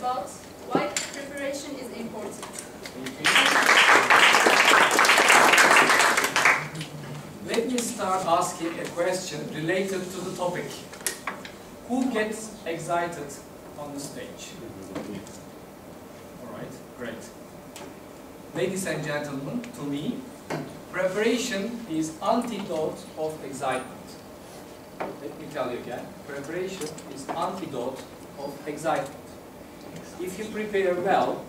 about why preparation is important. Let me start asking a question related to the topic. Who gets excited on the stage? Alright, great. Ladies and gentlemen, to me, preparation is antidote of excitement. Let me tell you again, preparation is antidote of excitement. If you prepare well,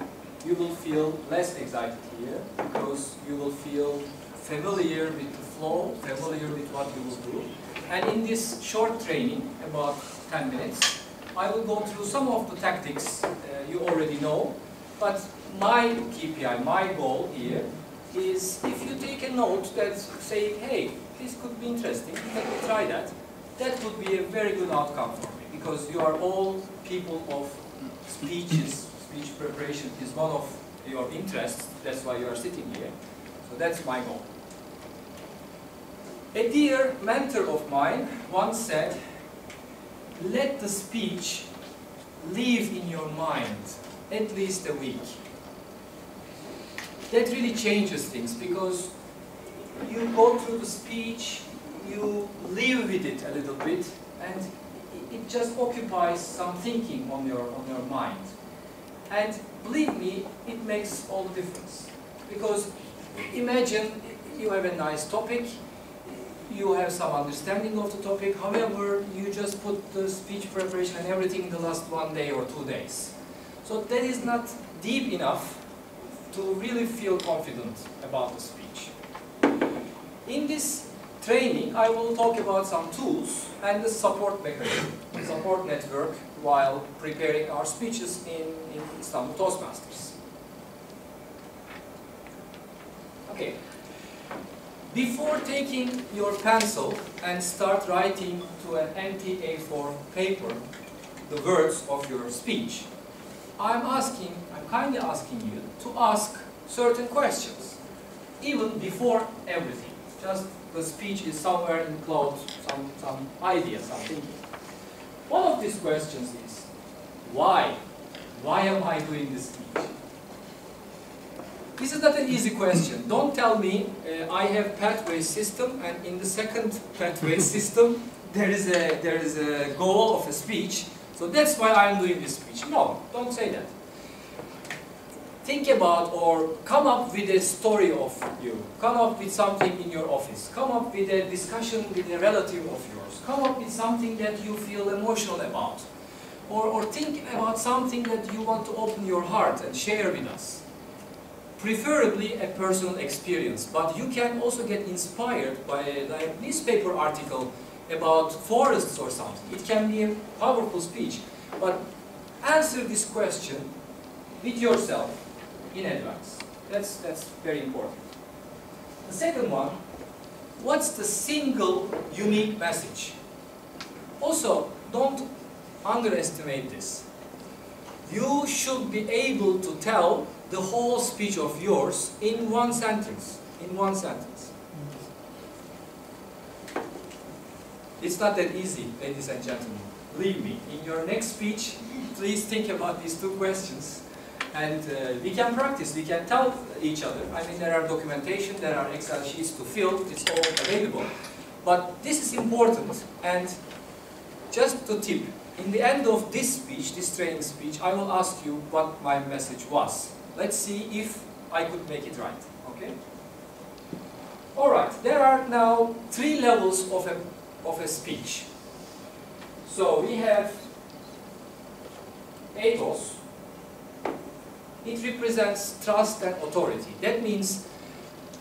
you will feel less excited here, because you will feel familiar with the flow, familiar with what you will do. And in this short training, about 10 minutes, I will go through some of the tactics you already know, but my KPI, my goal here is if you take a note that say, hey, this could be interesting, let me try that, that would be a very good outcome for me, because you are all people of speeches. Speech preparation is one of your interests, that's why you are sitting here. So that's my goal. A dear mentor of mine once said, let the speech live in your mind at least a week. That really changes things, because you go through the speech, you live with it a little bit, and it just occupies some thinking on your mind. And believe me, it makes all the difference. Because imagine you have a nice topic, you have some understanding of the topic, however, you just put the speech preparation and everything in the last 1 day or 2 days. So that is not deep enough to really feel confident about the speech. In this training, I will talk about some tools and the support mechanism, support network, while preparing our speeches in Istanbul Toastmasters. Okay. Before taking your pencil and start writing to an empty A4 paper the words of your speech, I'm kindly asking you to ask certain questions, even before everything. Just the speech is somewhere in cloud, some idea, some thinking. One of these questions is, why? Why am I doing this speech? This is not an easy question. Don't tell me I have pathway system, and in the second pathway system there is a goal of a speech, so that's why I'm doing this speech. No, don't say that. Think about or come up with a story of you. Come up with something in your office. Come up with a discussion with a relative of yours. Come up with something that you feel emotional about. Or think about something that you want to open your heart and share with us. Preferably a personal experience, but you can also get inspired by a newspaper article about forests or something. It can be a powerful speech, but answer this question with yourself in advance. That's very important. The second one, what's the single unique message? Also, don't underestimate this. You should be able to tell the whole speech of yours in one sentence. In one sentence. It's not that easy, ladies and gentlemen. Believe me, in your next speech, please think about these two questions. And we can practice, we can tell each other. I mean, there are documentation, there are Excel sheets to fill, it's all available. But this is important, and just to tip, in the end of this speech, this training speech, I will ask you what my message was. Let's see if I could make it right, okay? Alright, there are now 3 levels of a speech. So we have ethos. It represents trust and authority. That means,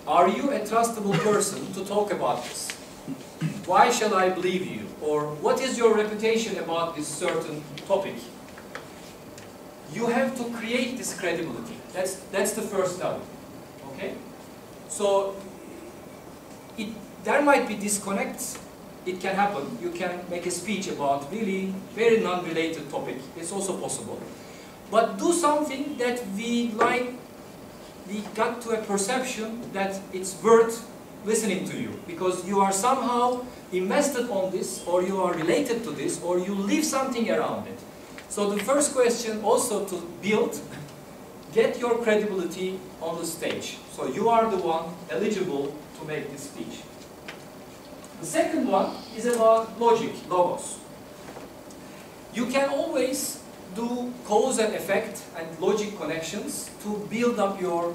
are you a trustable person to talk about this? Why shall I believe you? Or what is your reputation about this certain topic? You have to create this credibility. That's the first level. Okay? So there might be disconnects. It can happen. You can make a speech about really very non-related topic. It's also possible. But do something that we got to a perception that it's worth listening to you, because you are somehow invested on this, or you are related to this, or you live something around it. So the first question also to build, get your credibility on the stage. So you are the one eligible to make this speech. The second one is about logic, logos. You can always do cause and effect and logic connections to build up your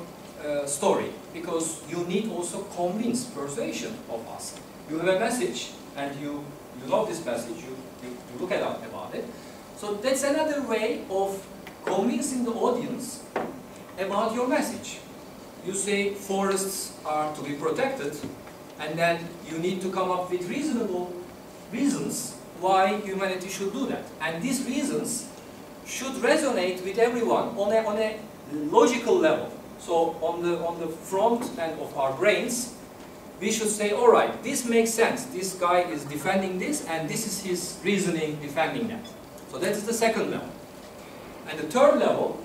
story, because you need also convince, persuasion of us. You have a message and you love this message, you look about it. So that's another way of convincing the audience about your message. You say forests are to be protected, and then you need to come up with reasonable reasons why humanity should do that. And these reasons should resonate with everyone on a logical level. So on the front end of our brains, we should say, all right, this makes sense. This guy is defending this, and this is his reasoning defending that. So that is the second level. And the third level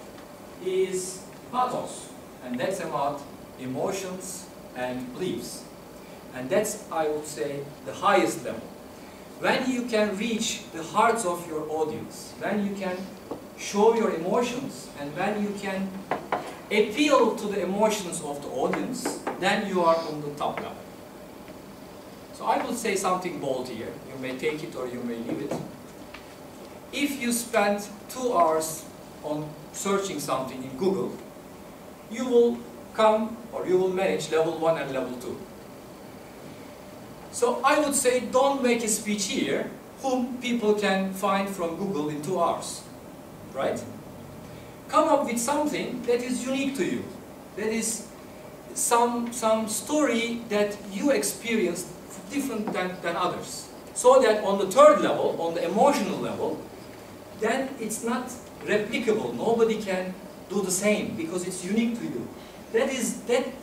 is pathos, and that's about emotions and beliefs. And that's, I would say, the highest level. When you can reach the hearts of your audience, when you can show your emotions, and when you can appeal to the emotions of the audience, then you are on the top level. So I will say something bold here. You may take it or you may leave it. If you spend 2 hours on searching something in Google, you will come, or you will manage level 1 and level 2. So I would say, don't make a speech here whom people can find from Google in 2 hours, right? Come up with something that is unique to you, that is some story that you experienced different than others. So that on the third level, on the emotional level, then it's not replicable. Nobody can do the same because it's unique to you. That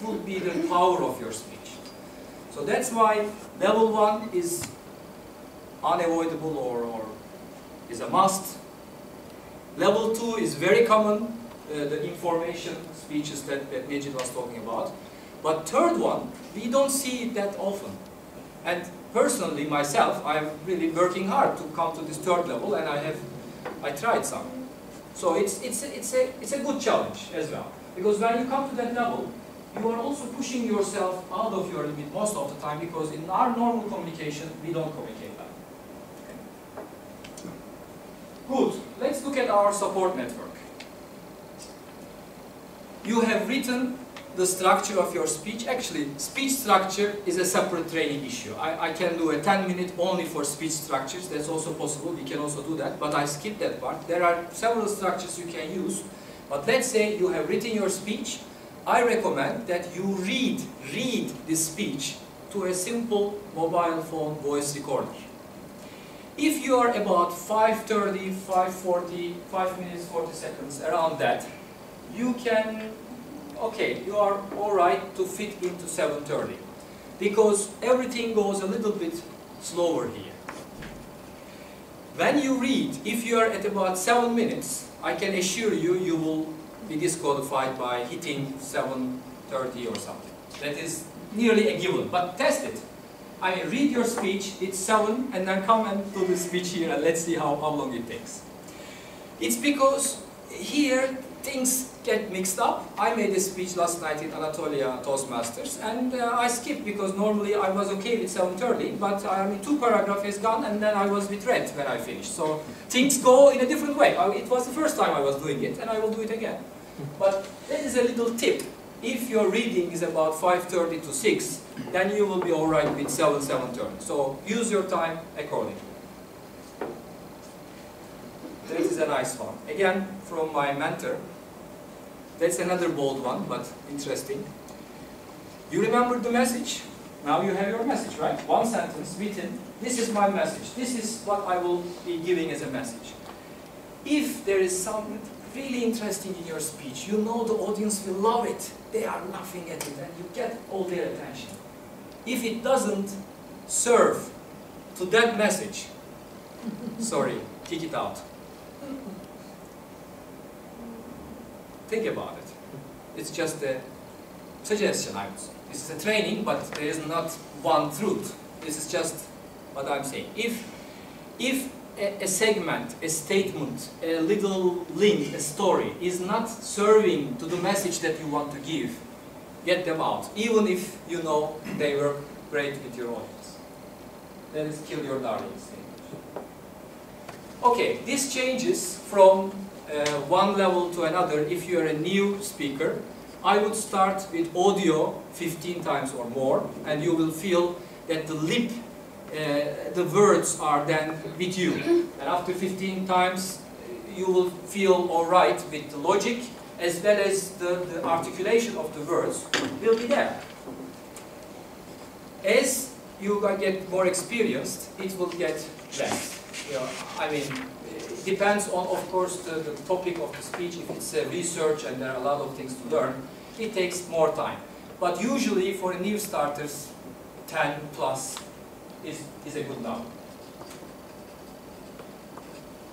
would be the power of your speech. So that's why level 1 is unavoidable or is a must. Level 2 is very common, the information speeches that Necid was talking about. But third one, we don't see it that often. And personally, myself, I'm really working hard to come to this third level, and I tried some. So it's a good challenge as well. Because when you come to that level, you are also pushing yourself out of your limit most of the time, because in our normal communication, we don't communicate that. Okay. Good. Let's look at our support network. You have written the structure of your speech. Actually, speech structure is a separate training issue. I can do a 10-minute only for speech structures. That's also possible. We can also do that. But I skipped that part. There are several structures you can use. But let's say you have written your speech. I recommend that you read this speech to a simple mobile phone voice recorder. If you are about 5:30, 5:40, 5 minutes, 40 seconds, around that, you can, okay, you are alright to fit into 7:30. Because everything goes a little bit slower here. When you read, if you are at about 7 minutes, I can assure you, you will be disqualified by hitting 7:30 or something. That is nearly a given, but test it. I mean, read your speech, it's 7, and then come and do the speech here, and let's see how long it takes. It's because here things get mixed up. I made a speech last night in Anatolia Toastmasters, and I skipped because normally I was okay with 7:30, but I mean 2 paragraphs is gone, and then I was with red when I finished. So things go in a different way. It was the first time I was doing it, and I will do it again. But that is a little tip. If your reading is about 5:30 to 6, then you will be alright with 7:30. So use your time accordingly. That is a nice one. Again, from my mentor. That's another bold one, but interesting. You remember the message? Now you have your message, right? 1 sentence written. This is my message. This is what I will be giving as a message. If there is something really interesting in your speech, you know the audience will love it. They are laughing at it, and you get all their attention. If it doesn't serve to that message, sorry, kick it out. Think about it. It's just a suggestion, I would say. This is a training, but there is not one truth. This is just what I'm saying. If a segment, a statement, a little link, a story is not serving to the message that you want to give, get them out, even if you know they were great with your audience. That is kill your darlings. Okay, this changes from one level to another. If you are a new speaker, I would start with audio 15 times or more, and you will feel that the lip, the words are then with you. And after 15 times, you will feel alright with the logic, as well as the articulation of the words will be there. As you get more experienced, it will get less. You know, I mean, it depends on, of course, the topic of the speech. If it's research and there are a lot of things to learn, it takes more time. But usually for new starters, 10 plus is a good number.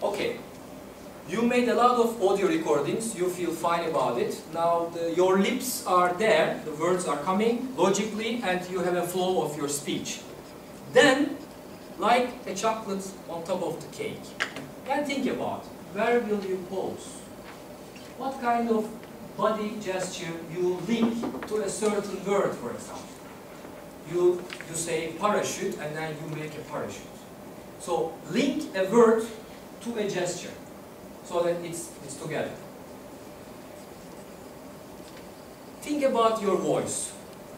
Okay, you made a lot of audio recordings, you feel fine about it. Now your lips are there, the words are coming logically, and you have a flow of your speech. Then, like a chocolate on top of the cake, and think about, where will you pose? What kind of body gesture you link to a certain word, for example? You say parachute, and then you make a parachute. So link a word to a gesture, so that it's together. Think about your voice.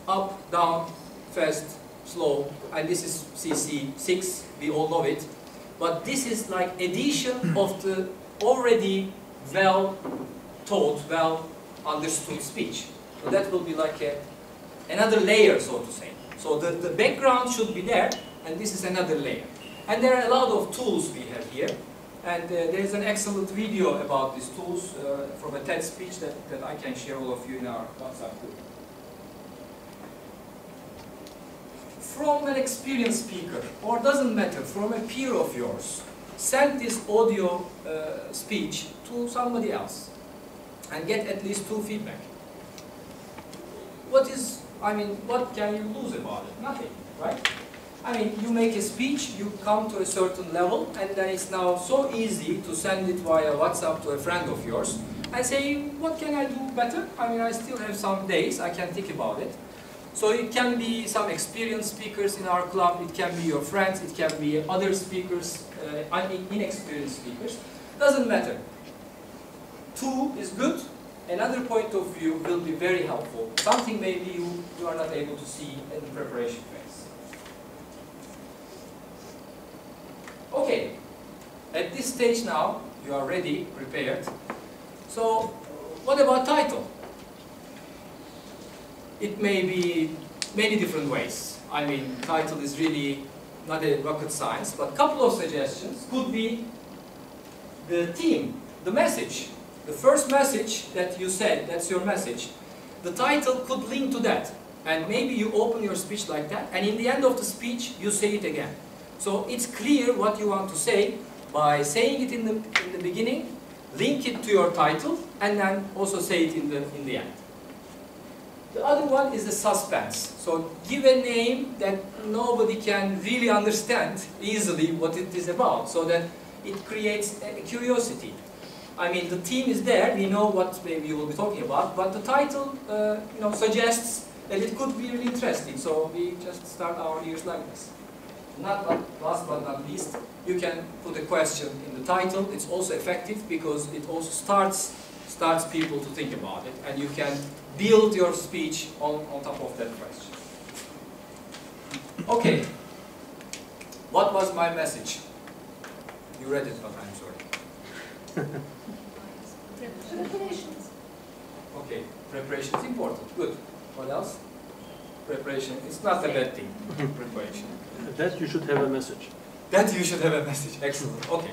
Up, down, fast, slow, and this is CC6, we all know it. But this is like addition of the already well taught, well understood speech. So that will be like another layer, so to say. So the background should be there, and this is another layer. And there are a lot of tools we have here. And there is an excellent video about these tools from a TED speech that I can share all of you in our WhatsApp group. From an experienced speaker, or doesn't matter, from a peer of yours, send this audio speech to somebody else and get at least 2 feedback. What can you lose about it? Nothing, right? I mean, you make a speech, you come to a certain level, and then it's now so easy to send it via WhatsApp to a friend of yours and say, what can I do better? I mean, I still have some days, I can think about it. So it can be some experienced speakers in our club, it can be your friends, it can be other speakers, inexperienced speakers. Doesn't matter. 2 is good. Another point of view will be very helpful. Something maybe you are not able to see in the preparation phase. Okay, at this stage now, you are ready, prepared. So, what about title? It may be many different ways. I mean, title is really not a rocket science, but a couple of suggestions could be the theme, the message. The first message that you said, that's your message. The title could link to that. And maybe you open your speech like that, and in the end of the speech, you say it again. So it's clear what you want to say by saying it in the beginning, link it to your title, and then also say it in the end. The other one is the suspense. So give a name that nobody can really understand easily what it is about, so that it creates a curiosity. I mean, the theme is there, we know what maybe you will be talking about, but the title suggests that it could be really interesting, so we just start our ears like this. Last but not least, you can put a question in the title. It's also effective because it also starts people to think about it, and you can build your speech on top of that question. Okay, what was my message? You read it, but I'm sorry. Preparations. Okay, preparation is important. Good. What else? Preparation is not a bad thing. Preparation. That you should have a message. That you should have a message. Excellent. Okay.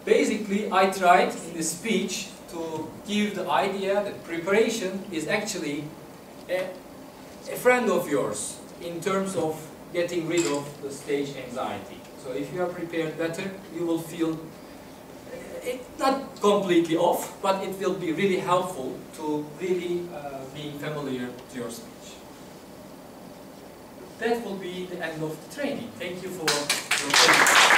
Basically, I tried in this speech to give the idea that preparation is actually a friend of yours in terms of getting rid of the stage anxiety. So if you are prepared better, you will feel it's not completely off, but it will be really helpful to really being familiar to your speech. That will be the end of the training. Thank you for your attention.